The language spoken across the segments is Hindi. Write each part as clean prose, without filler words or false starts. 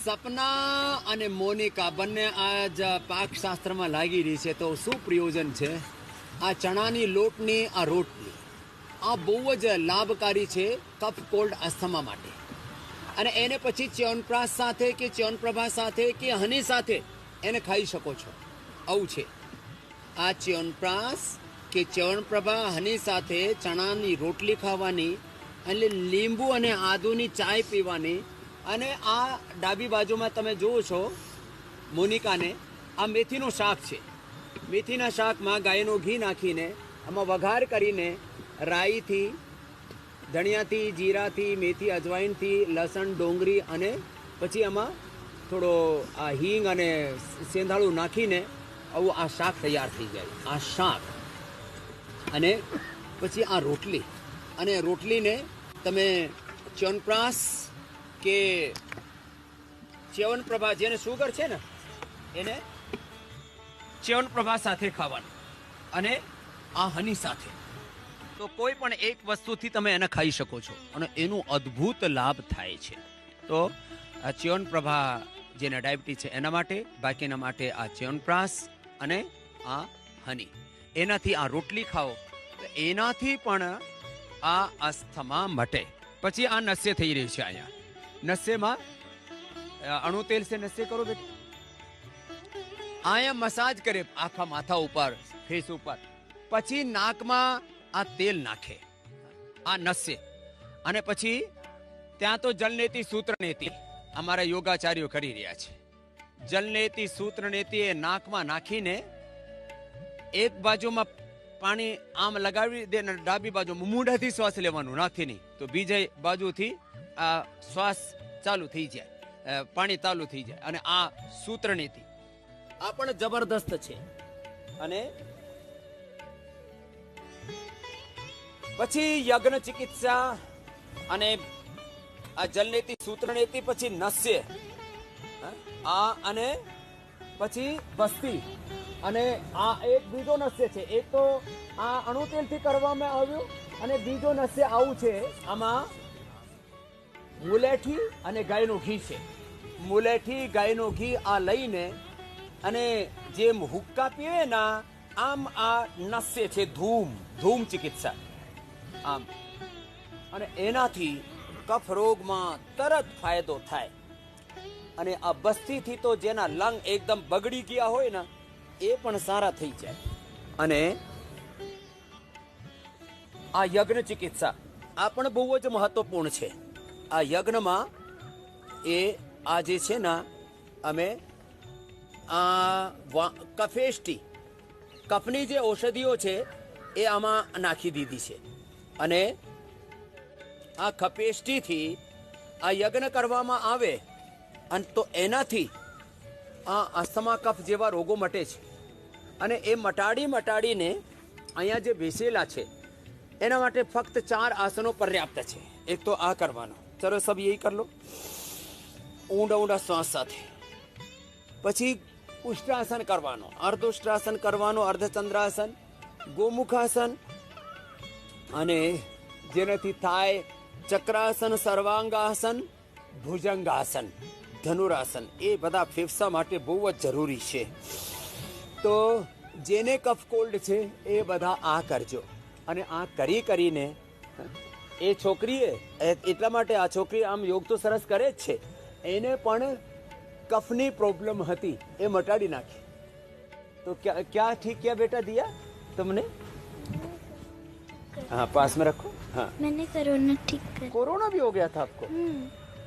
સપના અને મોનિકા બંને આજ પાકશાસ્ત્રમાં લાગી રહી છે, તો શું પ્રયોજન છે આ ચણાની લોટની આ રોટલી? આ બહુ જ લાભકારી છે કફ કોલ્ડ અસ્થમા માટે. અને એને પછી ચ્યવનપ્રાશ સાથે કે ચ્યવનપ્રભા સાથે કે હની સાથે એને ખાઈ શકો છો. આવું છે આ ચ્યવનપ્રાશ કે ચ્યવનપ્રભા હની સાથે ચણાની રોટલી ખાવાની, એટલે લીંબુ અને આદુની ચાય પીવાની. અને આ ડાબી બાજુમાં તમે જુઓ છો મોનિકાને, આ મેથીનું શાક છે. મેથીના શાકમાં ગાયનું ઘી નાખીને આમાં વઘાર કરીને રાઈથી, ધણિયાથી, જીરાથી, મેથી, અજવાઈનથી, લસણ, ડોંગળી અને પછી આમાં થોડો આ હિંગ અને સેંધાળું નાખીને આવું આ શાક તૈયાર થઈ જાય. આ શાક અને પછી આ રોટલી, અને રોટલીને તમે ચ્યવનપ્રાશ કે ચ્યવનપ્રભા, જેને શુગર છે ને એને ચ્યવનપ્રભા સાથે ખાવાનું, અને આ હની સાથે. તો કોઈ પણ એક વસ્તુથી તમે એને ખાઈ શકો છો અને એનું અદ્ભુત લાભ થાય છે. તો આ ચ્યવનપ્રભા જેને ડાયાબિટીસ છે એના માટે, બાકીના માટે આ ચ્યવનપ્રાશ અને આ હની, એનાથી આ રોટલી ખાઓ તો એનાથી પણ આ અસ્થમા મટે. પછી આ નસ્ય થઈ રહી છે. અહીંયા નસ્યમાં અણુ તેલ સે નસ્ય કરો બેટા. અહીંયા મસાજ કરે આખા માથા ઉપર, ફેસ ઉપર, પછી નાકમાં આ તેલ નાખે, આ નસ્ય. અને પછી ત્યાં તો જલનેતિ સૂત્રનેતિ અમારા યોગાચાર્યો કરી રહ્યા છે. જલનેતિ સૂત્રનેતિ એ નાકમાં નાખીને એક બાજુમાં પાણી આમ લગાવી દે, ડાબી બાજુમાં મૂંઢાથી શ્વાસ લેવાનું, નાથી નહીં, તો બીજા બાજુથી આ શ્વાસ ચાલુ થઈ જાય, પાણી ચાલુ થઈ જાય. અને આ સૂત્રનીતિ આ પણ જબરદસ્ત છે. અને પછી યજ્ઞ ચિકિત્સા અને આ જલનેતિ સૂત્રનેતિ, પછી નસ્ય, આ અને પછી બસ્તી, અને આ એક બીજો નસ્ય છે. એક તો આ અણુ તેલથી કરવામાં આવ્યું, અને બીજો નસ્ય આવું છે, આમાં મુલેઠી અને ગાયનું ઘી છે. મુલેઠી, ગાયનું ઘી આ લઈને અને જેમ હુક્કા પીવે ના આમ આ નસ્ય છે, ધૂમ ચિકિત્સા આમ. અને એનાથી કફ રોગમાં તરત ફાયદો થાય. અને આ બસ્તીથી તો જેના લંગ એકદમ બગડી ગયા હોય ને એ પણ સારા થઈ જાય. અને આ યજ્ઞ ચિકિત્સા આ પણ બહુ જ મહત્વપૂર્ણ છે. આ યજ્ઞમાં એ આ જે છે ને, અમે આ કફેષ્ટી, કફની જે ઔષધિઓ છે એ આમાં નાખી દીધી છે. અને આ કફેષ્ટીથી આ યજ્ઞ કરવામાં આવે અને તો એનાથી આ અસ્થમા કફ જેવા રોગો મટે છે. અને એ મટાડીને અહીંયા જે બેસેલા છે એના માટે ફક્ત 4 આસનો પર્યાપ્ત છે. એક તો આ કરવાનો, ચલો સબ યહી કર લો, ઊંડા શ્વાસ સાથે. પછી ઉષ્ટ્રાસન કરવાનો, અર્ધઉષ્ટ્રાસન કરવાનો, અર્ધચંદ્રાસન, ગોમુખાસન, અને જેનાથી થાય ચક્રાસન, સર્વાંગાસન, ભુજંગાસન, ધનુરાસન. એ બધા ફેફસા માટે બહુ જ જરૂરી છે. તો જેને કફ કોલ્ડ છે એ બધા આ કરજો. અને આ કરીને એ છોકરીએ, એટલા માટે આ છોકરી આમ યોગ તો સરસ કરે જ છે, એને પણ કફની પ્રોબ્લેમ હતી એ મટાડી નાખી. તો ક્યાં ઠીક किया बेटा दिया तुमने? हाँ पास में रखो. हाँ मैंने कोरोना ठीक कर. कोरोना भी हो गया था आपको?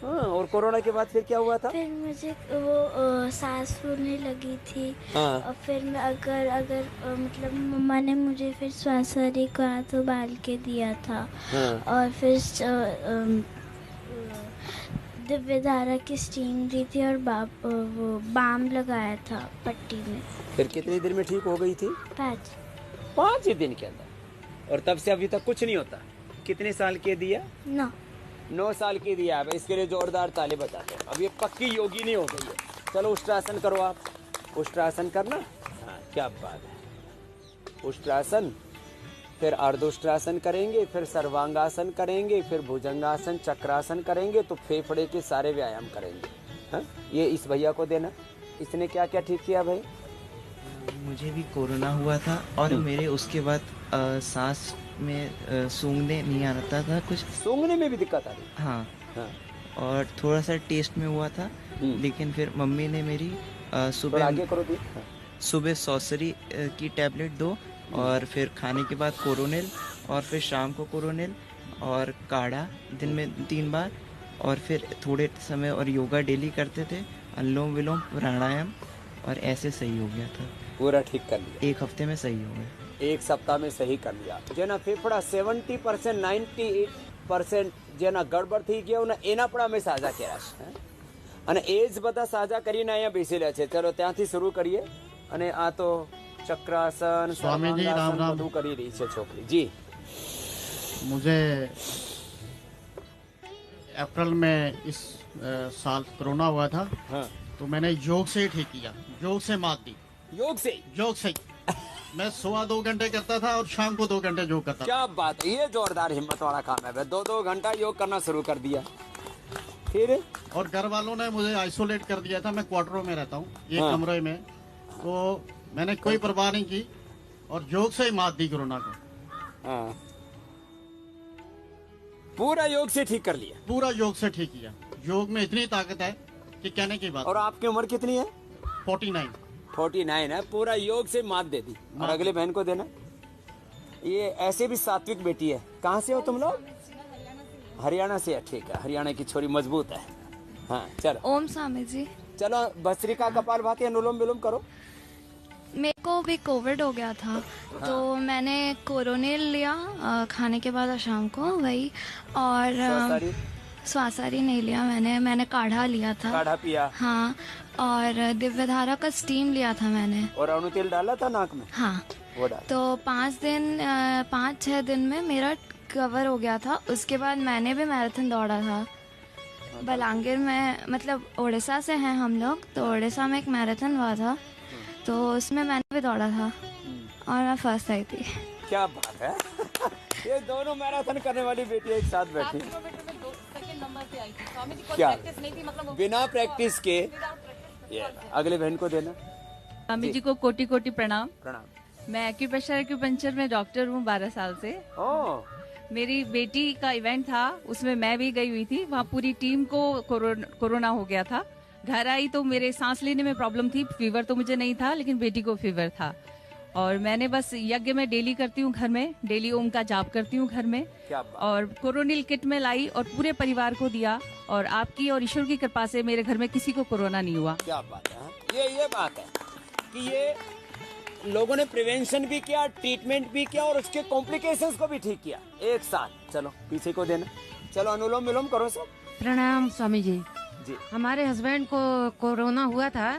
हाँ. और कोरोना के बाद फिर क्या हुआ था? फिर मुझे वो सांस फूलने लगी थी. हाँ. और फिर मैं अगर मतलब मम्मा ने मुझे फिर श्वासरी का तो बाल के दिया था. हाँ. और फिर दिव्य धारा की स्टीम दी थी और वो बाम लगाया था पट्टी में. फिर कितनी देर में ठीक हो गई थी? 5 ही दिन के अंदर. और तब से अभी तक कुछ नहीं होता. कितने साल के दिया? 9 साल की दिया. अब इसके लिए जोरदार ताली बजाते हैं. अब ये पक्की योगी नहीं हो गई है. चलो उष्ट्रासन करो आप. उष्ट्रासन करना. हाँ क्या बात है. उष्ट्रासन फिर अर्धोष्ट्रासन करेंगे, फिर सर्वांगासन करेंगे, फिर भुजंगासन, चक्रासन करेंगे, तो फेफड़े के सारे व्यायाम करेंगे। हाँ, ये इस भैया को देना। इसने क्या क्या ठीक किया भाई? मुझे भी कोरोना हुआ था और मेरे उसके बाद सांस में सूंघने नहीं आता था कुछ। सूंघने में भी दिक्कत आ रही? हाँ, हाँ। और थोड़ा सा टेस्ट में हुआ था, लेकिन फिर मम्मी ने मेरी थोड़ा आगे करो दी। हाँ। सुबह सौसरी की टैबलेट दो, और फिर खाने के बाद कोरोनिल, और फिर शाम को कोरोनिल और काढ़ा दिन में 3 बार, और फिर थोड़े समय और योगा डेली करते थे, अनुलोम विलोम प्राणायाम, और ऐसे सही हो गया था। पूरा ठीक कर लिया? 1 हफ्ते में सही हो गया। 1 सप्ताह में सही कर लिया। जेना फेफड़ा 70% 98% જેના ગડબડ થઈ ગયો ને એના પણ અમે સાજા કર્યા છે અને એ જ બધા સાજા કરીને અહીંયા બેસેલા છે। ચલો ત્યાંથી શરૂ કરીએ। અને આ તો ચક્રાસન સર્વાંગાસન બધું કરી રહી છે છોકરી। જી, मुझे अप्रैल में इस साल कोरोना हुआ था। हाँ। तो मैंने योग से ही ठीक किया, योग से मात दी। योग से? योग से मैं सुबह 2 घंटे करता था और शाम को 2 घंटे योग करता था। क्या बात है, ये जोरदार हिम्मत वाला काम है। 2-2 घंटा योग करना शुरू कर दिया। फिर? और घर वालों ने मुझे आइसोलेट कर दिया था। मैं क्वार्टरों में रहता हूँ, एक हाँ। कमरे में। तो मैंने कोई परवाह नहीं की और योग से ही मात दी कोरोना को। हाँ। पूरा योग से ठीक कर लिया? पूरा योग से ठीक किया। योग में इतनी ताकत है कि कहने की बात। और आपकी उम्र कितनी है? 49 है। पूरा योग से मात दे दी। और अगले बहन को देना। ये ऐसे भी सात्विक बेटी है। कहाँ से हो तुम लोग? हरियाणा से है। ठीक है, हरियाणा की छोरी मजबूत है। हाँ चलो। ओम स्वामी जी। चलो भस्त्रिका कपालभाति अनुलोम विलोम करो। मेरे को भी कोविड हो गया था। हाँ। तो मैंने कोरोनिल लिया खाने के बाद शाम को, वही। और स्वासारी नहीं लिया मैंने काढ़ा लिया था। काढ़ा पिया? हाँ। और दिव्यधारा का स्टीम लिया था मैंने। और अणु तेल डाला था नाक में? हाँ, वो डाला। तो 5-6 दिन में मेरा कवर हो गया था। उसके बाद मैंने भी मैराथन दौड़ा था बलांगीर में। मतलब उड़ीसा से हैं हम लोग, तो उड़ीसा में एक मैराथन हुआ था, तो उसमें मैंने भी दौड़ा था और मैं फर्स्ट आई थी। क्या बात है। ये दोनों मैराथन करने वाली बेटी एक साथ बैठी। क्या बिना प्रैक्टिस के? अगले बहन को देना। स्वामी जी को कोटि कोटि प्रणाम। प्रणाम। मैं एक्यूप्रेशर एक्यूपंक्चर में डॉक्टर हूँ 12 साल से। मेरी बेटी का इवेंट था, उसमें मैं भी गई हुई थी। वहाँ पूरी टीम को कोरोना हो गया था। घर आई तो मेरे सांस लेने में प्रॉब्लम थी। फीवर तो मुझे नहीं था, लेकिन बेटी को फीवर था। और मैंने बस यज्ञ में डेली करती हूँ घर में, डेली ओम का जाप करती हूँ घर में। और कोरोनिल किट में लाई और पूरे परिवार को दिया। और आपकी और ईश्वर की कृपा से मेरे घर में किसी को कोरोना नहीं हुआ। क्या बात है। ये बात है कि ये लोगों ने प्रिवेंशन भी किया, ट्रीटमेंट भी किया और उसके कॉम्प्लिकेशंस को भी ठीक किया एक साथ। चलो पीछे को देना। चलो अनुलोम विलोम करो सब। प्रणाम स्वामी जी। जी। हमारे हस्बैंड को कोरोना हुआ था,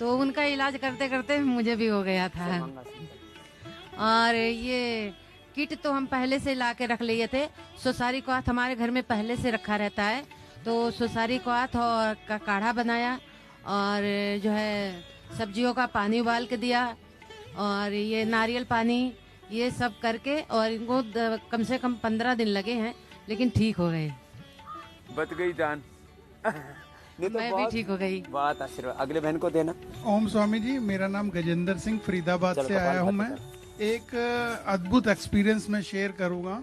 तो उनका इलाज करते करते मुझे भी हो गया था। और ये किट तो हम पहले से ला के रख लिए थे। सुसारी को हाथ हमारे घर में पहले से रखा रहता है, तो सुसारी को हाथ और का काढ़ा बनाया, और जो है सब्जियों का पानी उबाल के दिया, और ये नारियल पानी, ये सब करके। और इनको कम से कम 15 दिन लगे हैं, लेकिन ठीक हो गए। बच गई जान। नहीं तो मैं भी ठीक हो गई। बात आशीर्वाद। अगले बहन को देना। ओम स्वामी जी, मेरा नाम गजेंद्र सिंह फरीदाबाद से आया हूँ। मैं एक अद्भुत एक्सपीरियंस में शेयर करूँगा।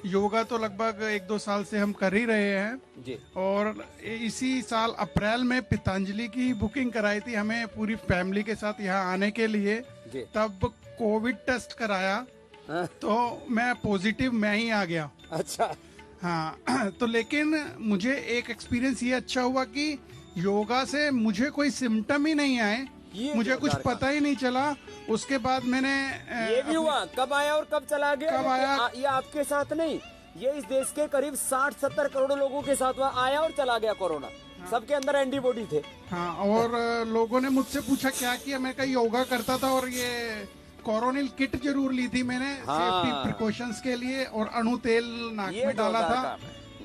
योगा तो लगभग 1-2 साल से हम कर ही रहे हैं जी। और इसी साल अप्रैल में पतंजलि की बुकिंग कराई थी हमें पूरी फैमिली के साथ यहाँ आने के लिए। तब कोविड टेस्ट कराया तो मैं पॉजिटिव मैं ही आ गया। अच्छा। हाँ। तो लेकिन मुझे एक एक्सपीरियंस ये अच्छा हुआ कि योगा से मुझे कोई सिम्टम ही नहीं आए, मुझे कुछ पता ही नहीं चला। उसके बाद मैंने ये भी हुआ कब आया और कब चला गया। कब आया ये आपके साथ नहीं, ये इस देश के करीब 60-70 करोड़ लोगों के साथ हुआ। आया और चला गया कोरोना। सबके अंदर एंटीबॉडी थे। हाँ। और लोगों ने मुझसे पूछा क्या किया, मैं कहा योगा करता था। और ये कोरोनिल किट जरूर ली थी मैंने सेफ्टी प्रिकॉशंस के लिए। और अणु तेल नाक में डाला था,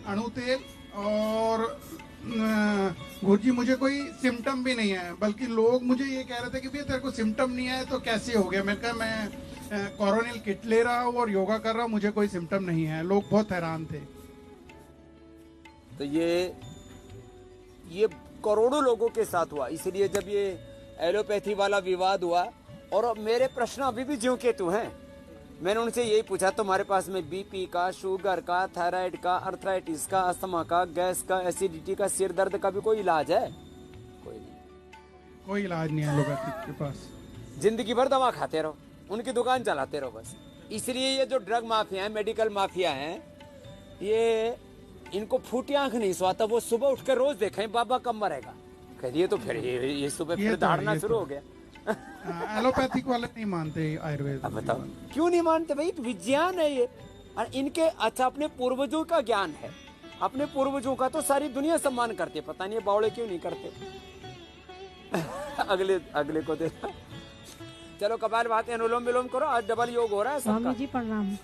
अणु तेल। और गुरुजी मुझे कोई सिम्टम भी नहीं है, बल्कि लोग मुझे ये कह रहे थे कि भैया तेरे को सिम्टम नहीं आया तो कैसे हो गया। मैं कहा मैं कोरोनिल किट ले रहा हूँ और योगा कर रहा हूँ, मुझे कोई सिम्टम नहीं है। लोग बहुत हैरान थे। तो ये करोड़ों लोगों के साथ हुआ। इसलिए जब ये एलोपैथी वाला विवाद हुआ, और मेरे प्रश्न अभी भी ज्यों के त्यों हैं। मैंने उनसे यही पूछा, तुम्हारे पास में बीपी का, शुगर का, थायराइड का, अर्थराइटिस का, अस्थमा का, गैस का, एसिडिटी का, सिर दर्द का भी कोई इलाज है? कोई नहीं। कोई इलाज नहीं है एलोपैथिक के पास। जिंदगी भर दवा खाते रहो, उनकी दुकान चलाते रहो बस। इसलिए ये जो ड्रग माफिया है, मेडिकल माफिया हैं, ये इनको फूटी आंख नहीं सोता। वो सुबह उठ कर रोज देखें बाबा कब मरेगा, कहिए तो फिर ये सुबह फिर दौड़ना शुरू हो गया। एलोपैथिक वाले नहीं मानते आयुर्वेद। अब बताओ क्यों नहीं मानते भाई? विज्ञान है ये, और इनके अच्छा अपने पूर्वजों का ज्ञान है। अपने पूर्वजों का तो सारी दुनिया सम्मान करते, पता नहीं बावड़े क्यों नहीं करते। अगले को दे। चलो कपालभाति अनुलोम विलोम करो, आज डबल योग हो रहा है सबका। स्वामी जी प्रणाम।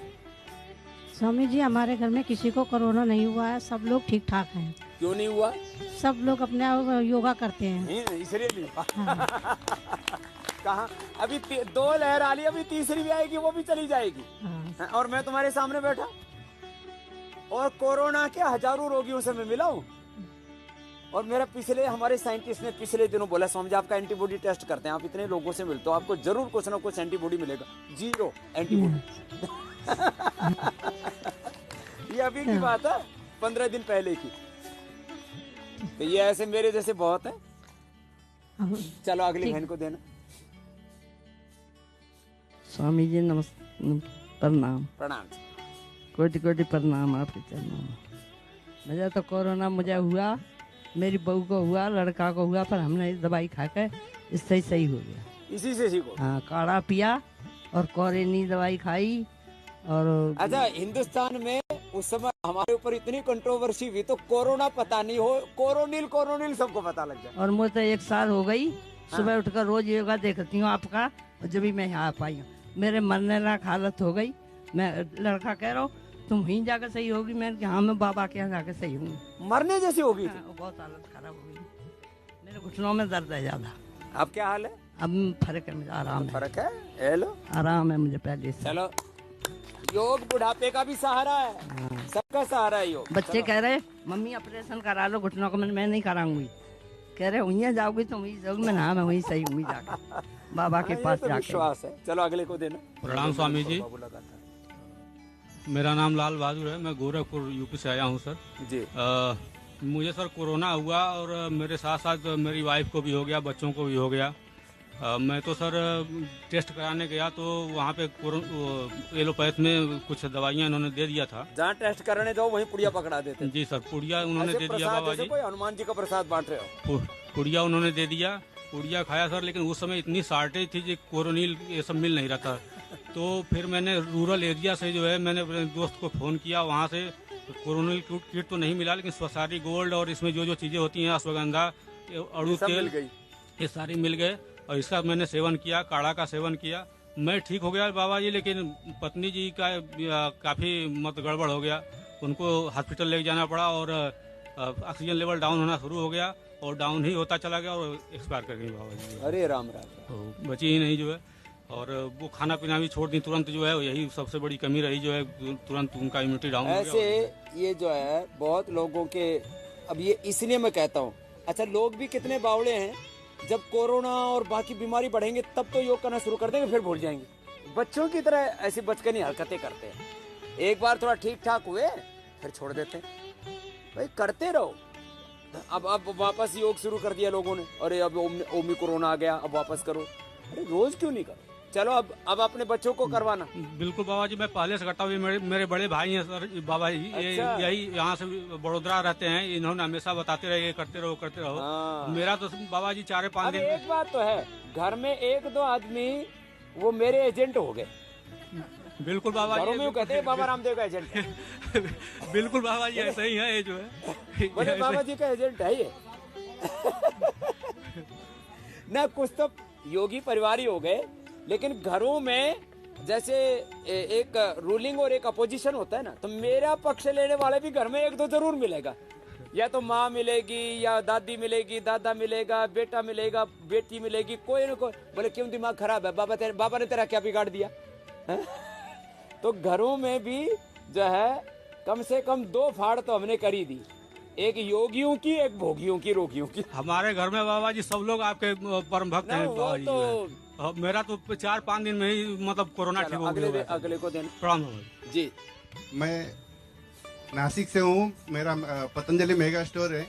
स्वामी जी हमारे घर में किसी को कोरोना नहीं हुआ है, सब लोग ठीक ठाक हैं। क्यों नहीं हुआ? सब लोग अपने योगा करते हैं। इसलिए नहीं। कहा अभी 2 लहर आ रही, अभी तीसरी भी आएगी, वो भी चली जाएगी। हाँ। और मैं तुम्हारे सामने बैठा, और कोरोना के हजारों रोगियों से मैं मिला हूँ। और मेरा हमारे साइंटिस्ट ने पिछले दिनों बोला, स्वामी जी आपका एंटीबॉडी टेस्ट करते हैं, आप इतने लोगों से मिलते हो, आपको जरूर कुछ ना कुछ एंटीबॉडी मिलेगा। 0 एंटीबॉडी। ये अभी की बात है, 15 दिन पहले की। तो ये ऐसे मेरे जैसे बहुत है। चलो अगली बहन को देना। स्वामी जी प्रणाम। प्रणाम। कोटि कोटि प्रणाम आपके चरणों में। मुझे तो कोरोना मुझे हुआ, मेरी बहू को हुआ, लड़का को हुआ, पर हमने दवाई खा के इससे ही सही हो गया। इसी से सीखो। हाँ, काढ़ा पिया और कोरोनी दवाई खाई। और अच्छा, हिंदुस्तान में उस समय हमारे ऊपर इतनी कंट्रोवर्सी हुई, तो कोरोना पता नहीं हो, कोरोनिल सबको पता लग गया। और मुझे 1 साल हो गई, सुबह उठकर रोज योगा देखती हूँ आपका, और जब भी मैं यहाँ आ पाई हूँ, मेरे मरने लायक हालत हो गई। मैं लड़का कह रहा हूँ तुम वहीं जाकर सही होगी, मैंने कहा हाँ मैं बाबा के यहाँ जाकर सही हूँ। मरने जैसी होगी। हाँ, बहुत हालत खराब हो गई, मेरे घुटनों में दर्द है ज्यादा। अब क्या हाल है? अब फर्क है, मुझे आराम है। फर्क है? हेलो, आराम है मुझे पहले से। चलो, योग बुढ़ापे का भी सहारा है, सबका सहारा है योग। बच्चे कह रहे मम्मी ऑपरेशन करा लो घुटनों का, मैं नहीं कराऊंगी। कह रहे वहीं जाओगी तो वहीं जाओगी, मैं हाँ मैं वहीं सही हुई जाकर बाबा के पास तो जाके। विश्वास है। चलो अगले को देना। प्रणाम स्वामी जी, मेरा नाम लाल बहादुर है, मैं गोरखपुर यूपी से आया हूँ सर जी। मुझे सर कोरोना हुआ, और मेरे साथ साथ मेरी वाइफ को भी हो गया, बच्चों को भी हो गया। मैं तो सर टेस्ट कराने गया तो वहाँ पे एलोपैथ में कुछ दवाइयाँ इन्होंने दे दिया था। जहाँ टेस्ट कराने जाओ वहीं पुड़िया पकड़ा देते। जी सर, पुड़िया उन्होंने दे दिया बाबा जी। कोई हनुमान जी का प्रसाद बांट रहे हो। पुड़िया उन्होंने दे दिया, पुड़िया खाया सर, लेकिन उस समय इतनी शॉर्टेज थी कि कोरोनिल ये सब मिल नहीं रहा था। तो फिर मैंने रूरल एरिया से जो है, मैंने अपने दोस्त को फ़ोन किया, वहाँ से कोरोनिल किट तो नहीं मिला, लेकिन स्वसारी गोल्ड और इसमें जो जो चीज़ें होती हैं, अश्वगंधा, अड़ू तेल, ये सारी मिल गए। और इसका मैंने सेवन किया, काढ़ा का सेवन किया, मैं ठीक हो गया बाबा जी। लेकिन पत्नी जी का काफ़ी मत गड़बड़ हो गया, उनको हॉस्पिटल ले जाना पड़ा, और ऑक्सीजन लेवल डाउन होना शुरू हो गया, और डाउन ही होता चला गया, और एक्सपायर कर गई बाबा जी। अरे राम राम। तो बची ही नहीं जो है, और वो खाना पीना भी छोड़ दी तुरंत जो है, यही सबसे बड़ी कमी रही जो है, तुरंत उनका इम्यूनिटी डाउन हो गया। ऐसे ये जो है बहुत लोगों के, अब ये इसलिए मैं कहता हूँ, अच्छा लोग भी कितने बावड़े हैं, जब कोरोना और बाकी बीमारी बढ़ेंगे तब तो योग करना शुरू कर देंगे, फिर भूल जाएंगे। बच्चों की तरह ऐसी बचकानी हरकतें करते हैं। एक बार थोड़ा ठीक ठाक हुए फिर छोड़ देते हैं। भाई करते रहो। अब वापस योग शुरू कर दिया लोगों ने, अरे अब ओमी कोरोना आ गया, अब वापस करो। अरे रोज क्यों नहीं करो? चलो अब अपने बच्चों को करवाना। बिल्कुल बाबा जी, मैं पहले से करता हूँ। मेरे बड़े भाई हैं सर बाबा जी, अच्छा। यही यहाँ से बड़ोदरा रहते हैं, इन्होंने हमेशा बताते रहे करते रहो। मेरा तो बाबा जी 4-5 दिन। एक बात तो है, घर में 1-2 आदमी वो मेरे एजेंट हो गए। बिल्कुल बाबा जी, में कहते हैं बाबा रामदेव का एजेंट। बिल्कुल बाबा जी, ऐसा ही है ये जो है, बड़े बाबा जी का एजेंट है ये। ना कुछ तो योगी परिवार ही हो गए, लेकिन घरों में जैसे एक रूलिंग और एक अपोजिशन होता है ना, तो मेरा पक्ष लेने वाले भी घर में 1-2 जरूर मिलेगा। या तो माँ मिलेगी, या दादी मिलेगी, दादा मिलेगा, बेटा मिलेगा, बेटी मिलेगी, कोई ना कोई। बोले क्यों दिमाग खराब है बाबा ने तेरा क्या बिगाड़ दिया? तो घरों में भी जो है कम से कम 2 फाड़ तो हमने करी दी, एक योगियों की, एक भोगियों की, रोगियों की। हमारे घर में बाबा जी सब लोग आपके परम भक्त हैं बाबा जी जो है। मेरा तो 4-5 दिन में ही मतलब कोरोना ठीक हो गया। अगले को देना। प्रणाम जी। मैं नासिक से हूँ, मेरा पतंजलि मेगा स्टोर है।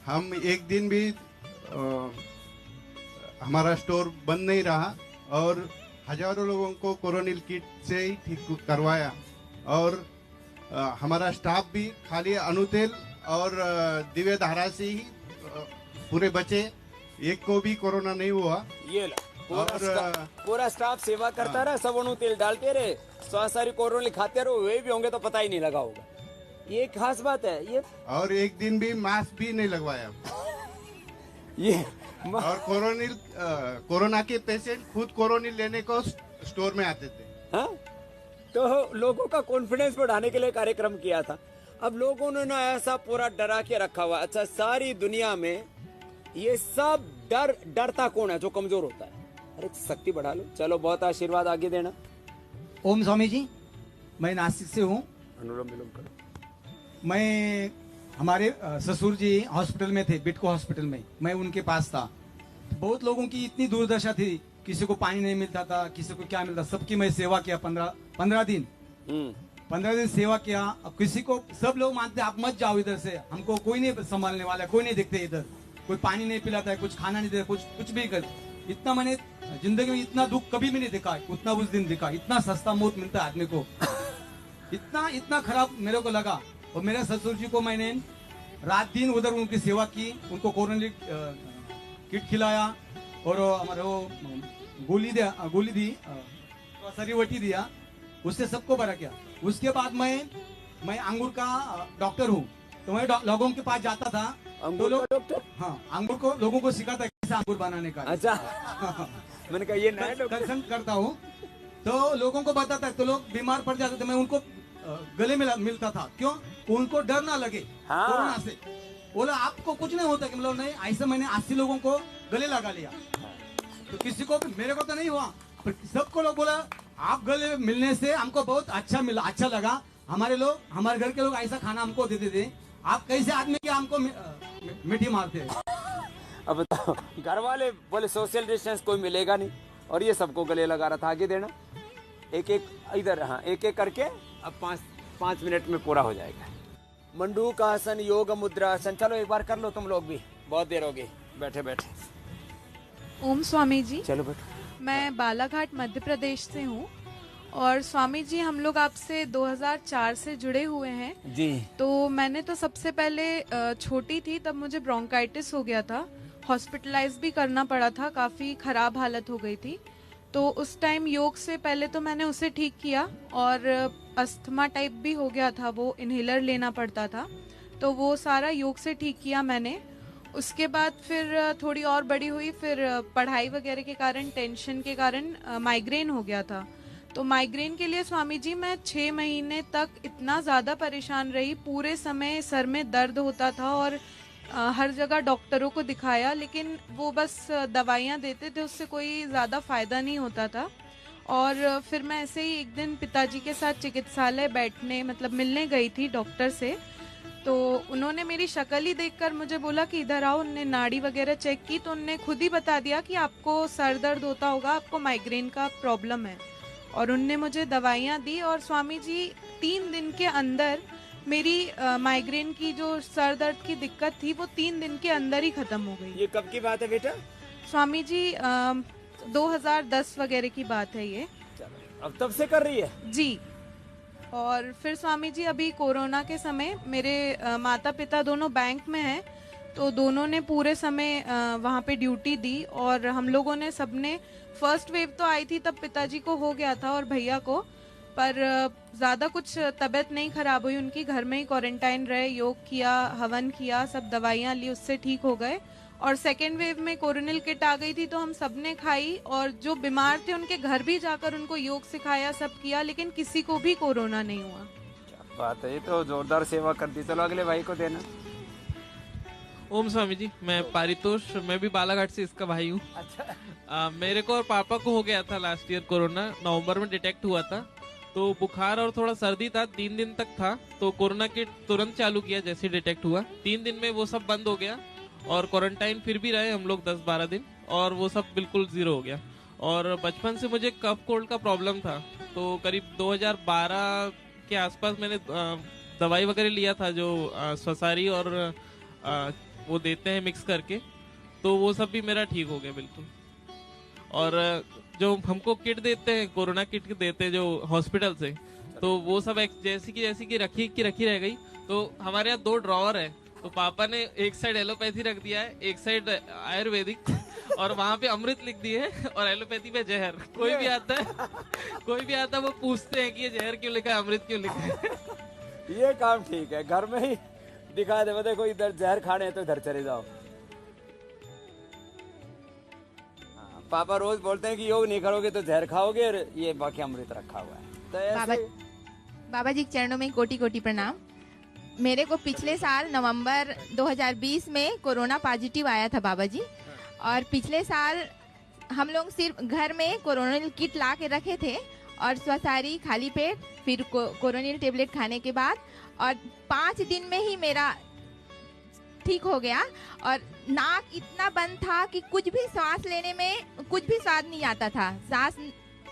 हम एक दिन भी हमारा स्टोर बंद नहीं रहा और हजारों लोगों को कोरोनिल किट से ही ठीक करवाया। और हमारा स्टाफ भी खाली अनुतेल और दिव्य धारा से ही पूरे बचे, एक को भी कोरोना नहीं हुआ। ये पूरा स्टाफ सेवा करता रहा, सब उन्होंने तेल डालते रहे, सारी कोरोना खाते रहो, वे भी होंगे तो पता ही नहीं लगा होगा। ये खास बात है ये। और एक दिन भी मास्क भी नहीं लगवाया। ये और कोरोना के पेशेंट खुद कोरोनिल लेने को स्टोर में आते थे। हाँ? तो लोगों का कॉन्फिडेंस बढ़ाने के लिए कार्यक्रम किया था। अब लोगों ने ना ऐसा पूरा डरा के रखा हुआ। अच्छा, सारी दुनिया में ये सब डरता कौन है? जो कमजोर होता है। अरे शक्ति बढ़ा लो। चलो, बहुत आशीर्वाद आगे देना। ओम स्वामी जी, मैं नासिक से हूँ। अनुलोम विलोम करो। मैं हमारे ससुर जी हॉस्पिटल में थे, बिटको हॉस्पिटल में, मैं उनके पास था। बहुत लोगों की इतनी दुर्दशा थी, किसी को पानी नहीं मिलता था, किसी को क्या मिलता, सबकी मैं सेवा किया 15 दिन। 15 दिन सेवा किया। अब किसी को, सब लोग मानते आप मत जाओ इधर से, हमको कोई नहीं संभालने वाला, कोई नहीं देखते इधर, कोई पानी नहीं पिलाता है, कुछ खाना नहीं देता, कुछ भी कर। इतना मैंने जिंदगी में इतना दुख कभी भी नहीं देखा, उतना उस दिन देखा। इतना सस्ता मौत मिलता है आदमी को, इतना खराब मेरे को लगा। और मेरे ससुर जी को मैंने रात दिन उधर उनकी सेवा की, उनको कोरोना किट खिलाया और हमारे वो गोली दी, सरीवटी दिया, उससे सबको बड़ा किया। उसके बाद मैं अंगूर का डॉक्टर हूँ, तो मैं लोगों के पास जाता था। अंगूर का डॉक्टर? हाँ, अंगूर को लोगों को सिखाता कैसे अंगूर बनाने का। अच्छा। मैंने कहा ये नया डॉक्टर करता हूँ, तो लोगों को बताता है, तो लोग बीमार पड़ जाते थे, मैं उनको गले में मिलता था। क्यों? उनको डर ना लगे कोरोना से। बोला आपको कुछ नहीं होता कि मतलब नहीं, ऐसे मैंने 80 लोगों को गले लगा लिया। तो किसी को, मेरे को तो नहीं हुआ, सबको लोग बोला आप गले मिलने से हमको बहुत अच्छा लगा। हमारे घर के लोग ऐसा खाना हमको देते थे, आप कैसे आदमी के हमको मिठी मारते हैं। अब बताओ, घर वाले बोले सोशल डिस्टेंस कोई मिलेगा नहीं, और ये सबको गले लगा रहा था। आगे देना, एक इधर। हाँ, एक करके अब 5 मिनट में पूरा हो जाएगा। मंडूक आसन, योग मुद्रा आसन, चलो एक बार कर लो तुम लोग भी, बहुत देर हो गई बैठे बैठे। ओम स्वामी जी। चलो बैठो। मैं बालाघाट मध्य प्रदेश से हूँ, और स्वामी जी हम लोग आपसे 2004 से जुड़े हुए हैं जी। तो मैंने तो सबसे पहले छोटी थी तब मुझे ब्रोंकाइटिस हो गया था, हॉस्पिटलाइज भी करना पड़ा था, काफ़ी ख़राब हालत हो गई थी। तो उस टाइम योग से पहले तो मैंने उसे ठीक किया, और अस्थमा टाइप भी हो गया था, वो इन्हेलर लेना पड़ता था, तो वो सारा योग से ठीक किया मैंने। उसके बाद फिर थोड़ी और बड़ी हुई, फिर पढ़ाई वगैरह के कारण, टेंशन के कारण माइग्रेन हो गया था। तो माइग्रेन के लिए स्वामी जी मैं 6 महीने तक इतना ज़्यादा परेशान रही, पूरे समय सर में दर्द होता था, और हर जगह डॉक्टरों को दिखाया, लेकिन वो बस दवाइयाँ देते थे, उससे कोई ज़्यादा फ़ायदा नहीं होता था। और फिर मैं ऐसे ही एक दिन पिताजी के साथ चिकित्सालय मिलने गई थी डॉक्टर से, तो उन्होंने मेरी शक्ल ही देखकर मुझे बोला कि इधर आओ। उन्होंने नाड़ी वगैरह चेक की, तो उन्होंने खुद ही बता दिया कि आपको सर दर्द होता होगा, आपको माइग्रेन का प्रॉब्लम है, और उनने मुझे दवाइयाँ दी। और स्वामी जी 3 दिन के अंदर मेरी माइग्रेन की जो सर दर्द की दिक्कत थी वो 3 दिन के अंदर ही खत्म हो गई। ये कब की बात है बेटा? स्वामी जी 2010 वगैरह की बात है ये। अब तब से कर रही है? जी। और फिर स्वामी जी अभी कोरोना के समय मेरे माता पिता दोनों बैंक में हैं, तो दोनों ने पूरे समय वहाँ पे ड्यूटी दी, और हम लोगों ने सबने, फर्स्ट वेव तो आई थी तब पिताजी को हो गया था और भैया को, पर ज़्यादा कुछ तबीयत नहीं खराब हुई उनकी, घर में ही क्वारंटाइन रहे, योग किया, हवन किया, सब दवाइयाँ ली, उससे ठीक हो गए। और सेकेंड वेव में कोरोनिल किट आ गई थी, तो हम सबने खाई, और जो बीमार थे उनके घर भी जाकर उनको योग सिखाया, सब किया, लेकिन किसी को भी कोरोना नहीं हुआ। क्या बात है, ये तो जोरदार सेवा कर दी। चलो अगले भाई को देना। ओम स्वामी जी, मैं पारितोष, मैं भी बालाघाट से इसका भाई हूँ। अच्छा। मेरे को और पापा को हो गया था लास्ट ईयर कोरोना, नवंबर में डिटेक्ट हुआ था। तो बुखार और थोड़ा सर्दी था, 3 दिन तक था। तो कोरोना किट तुरंत चालू किया जैसे डिटेक्ट हुआ। 3 दिन में वो सब बंद हो गया और क्वारंटाइन फिर भी रहे हम लोग 10-12 दिन, और वो सब बिल्कुल जीरो हो गया। और बचपन से मुझे कफ कोल्ड का प्रॉब्लम था, तो करीब 2012 के आसपास मैंने दवाई वगैरह लिया था, जो स्वसारी और वो देते हैं मिक्स करके, तो वो सब भी मेरा ठीक हो गया बिल्कुल। और जो हमको किट देते हैं, कोरोना किट देते हैं जो हॉस्पिटल से, तो वो सब जैसी की रखी रह गई। तो हमारे यहाँ 2 ड्रॉवर है, तो पापा ने एक साइड एलोपैथी रख दिया है, एक साइड आयुर्वेदिक, और वहाँ पे अमृत लिख दिए है, और एलोपैथी पे जहर। कोई भी आता है वो पूछते हैं कि ये जहर क्यों लिखा है, अमृत क्यों लिखा है। ये काम ठीक है, घर में ही दिखा दे, देखो इधर जहर खाने हैं तो इधर चले जाओ। पापा रोज बोलते हैं कि योग नहीं करोगे तो जहर खाओगे, और ये बाकी अमृत रखा हुआ है। तो ऐसे बाबा जी के चरणों में कोटि कोटि प्रणाम। मेरे को पिछले साल नवंबर 2020 में कोरोना पॉजिटिव आया था बाबा जी, और पिछले साल हम लोग सिर्फ घर में कोरोनिल किट ला के रखे थे, और स्वसारी खाली पेट, फिर कोरोनिल टेबलेट खाने के बाद, और 5 दिन में ही मेरा ठीक हो गया। और नाक इतना बंद था कि कुछ भी सांस लेने में कुछ भी स्वाद नहीं आता था, सांस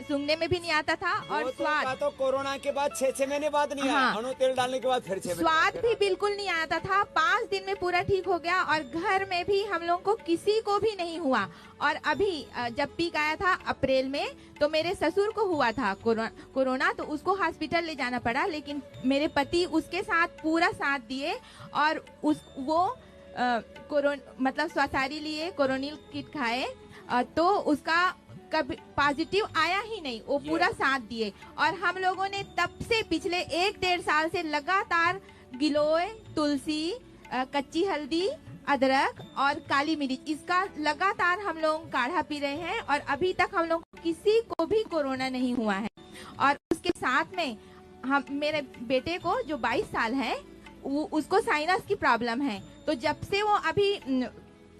सूंघने में भी नहीं आता था, और स्वाद तो कोरोना के बाद 6 महीने बाद नहीं आया, अणु तेल डालने के बाद फिर 6 स्वाद भी बिल्कुल नहीं आता था। 5 दिन में पूरा ठीक हो गया, और घर में भी हम लोग को किसी को भी नहीं हुआ। और अभी जब पीक आया था अप्रैल में, तो मेरे ससुर को हुआ था कोरोना, तो उसको हॉस्पिटल ले जाना पड़ा, लेकिन मेरे पति उसके साथ पूरा साथ दिए, और वो मतलब स्वसारी लिए, कोरोनिल किट खाए, तो उसका कभी पॉजिटिव आया ही नहीं, वो पूरा साथ दिए। और हम लोगों ने तब से पिछले 1-1.5 साल से लगातार गिलोय, तुलसी, कच्ची हल्दी, अदरक और काली मिर्च, इसका लगातार हम लोग काढ़ा पी रहे हैं, और अभी तक हम लोग किसी को भी कोरोना नहीं हुआ है। और उसके साथ में हम मेरे बेटे को जो 22 साल है, उसको साइनस की प्रॉब्लम है। तो जब से वो अभी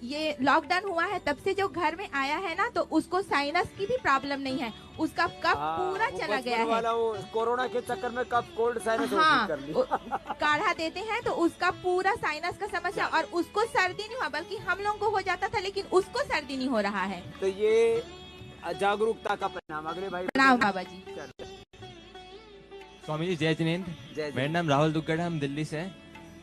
ये लॉकडाउन हुआ है, तब से जो घर में आया है ना, तो उसको साइनस की भी प्रॉब्लम नहीं है, उसका कफ पूरा चला गया है। वाला वो कोरोना के चक्कर में कफ कोल्ड साइनस कर ली। काढ़ा देते हैं तो उसका पूरा साइनस का समस्या, और उसको सर्दी नहीं हुआ, बल्कि हम लोगों को हो जाता था, लेकिन उसको सर्दी नहीं हो रहा है। तो ये जागरूकता का परिणाम। अगले भाई प्रणाम बाबा जी। स्वामी जी जय जिनेंद्र। मेरा नाम राहुल दुग्गड़ है, हम दिल्ली से हैं।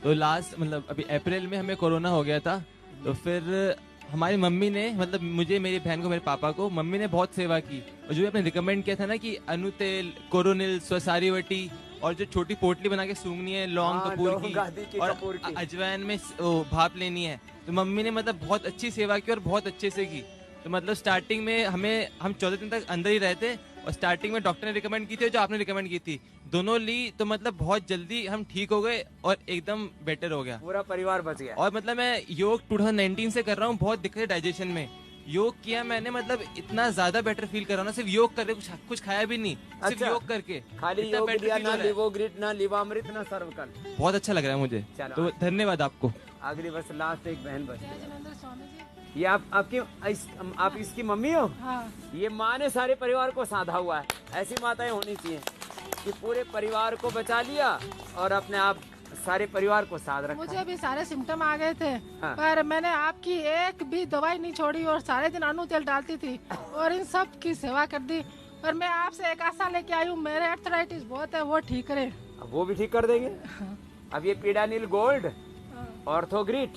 तो लास्ट मतलब अभी अप्रैल में हमें कोरोना हो गया था, तो फिर हमारी मम्मी ने, मतलब मुझे, मेरी बहन को, मेरे पापा को, मम्मी ने बहुत सेवा की। और जो आपने रिकमेंड किया था ना कि अनुतेल, कोरोनिल, स्वसारी वटी, और जो छोटी पोटली बना के सूंघनी है लौंग कपूर की, और अजवाइन में भाप लेनी है, तो मम्मी ने मतलब बहुत अच्छी सेवा की और बहुत अच्छे से की। तो मतलब स्टार्टिंग में हम 14 दिन तक अंदर ही रहते, और स्टार्टिंग में डॉक्टर ने रिकमेंड की थी, जो आपने रिकमेंड की थी, दोनों ली, तो मतलब बहुत जल्दी हम ठीक हो गए और एकदम बेटर हो गया, पूरा परिवार बच गया। और मतलब मैं योग 2019 से कर रहा हूँ, बहुत दिक्कत है डाइजेशन में। योग किया मैंने, मतलब इतना ज्यादा बेटर फील कर रहा हूँ ना, सिर्फ योग करके, कुछ खाया भी नहीं, सिर्फ योग करके खाली योग किया, ना लिवोग्रिट, ना लिवामृत, ना सर्वकल। बहुत अच्छा लग रहा है मुझे, तो धन्यवाद आपको। अगली बस लास्ट एक बहन बच। ये आप इसकी मम्मी हो? हाँ। ये माँ ने सारे परिवार को साधा हुआ है। ऐसी माताएं होनी चाहिए कि पूरे परिवार को बचा लिया और अपने आप सारे परिवार को साथ रखा। मुझे भी सारे सिम्टम आ गए थे, हाँ। पर मैंने आपकी एक भी दवाई नहीं छोड़ी, और सारे दिन अनु तेल डालती थी, और इन सब की सेवा कर दी। और मैं आपसे एक आशा लेके आई हूँ, मेरे आर्थराइटिस बहुत है, वो ठीक करे। वो भी ठीक कर देंगे। अब ये पीडानिल गोल्ड, ऑर्थोग्रिट,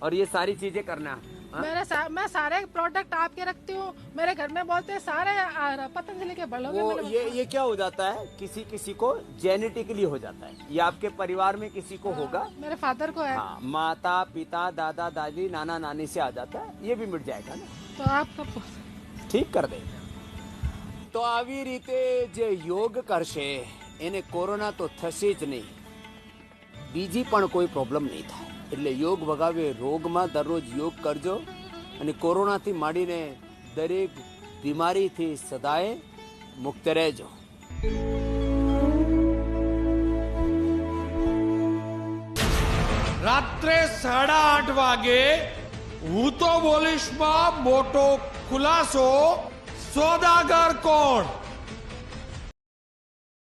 और ये सारी चीजें करना। मैं सारे प्रोडक्ट आपके रखती हूँ। मेरे घर में बोलते हैं सारे पतंजलि के बलोगे। ये क्या हो जाता है, किसी को जेनेटिकली हो जाता है, ये आपके परिवार में किसी को होगा। मेरे फादर को है। हाँ, माता पिता दादा दादी नाना नानी से आ जाता है, ये भी मिट जाएगा ना, तो आप ठीक कर देगा। तो આવી રીતે જે યોગ કરશે એને કોરોના તો થશે જ નહીં, બીજી પણ કોઈ પ્રોબ્લેમ નહીં થાય। એટલે યોગ વગાવે રોગમાં દરરોજ યોગ કરજો, અને કોરોનાથી માંડીને દરેક બીમારીથી સદાય મુક્ત રહેજો। રાત્રે 8:30 વાગે હું તો બોલીશમાં મોટો ખુલાસો. સોદાગર કોણ?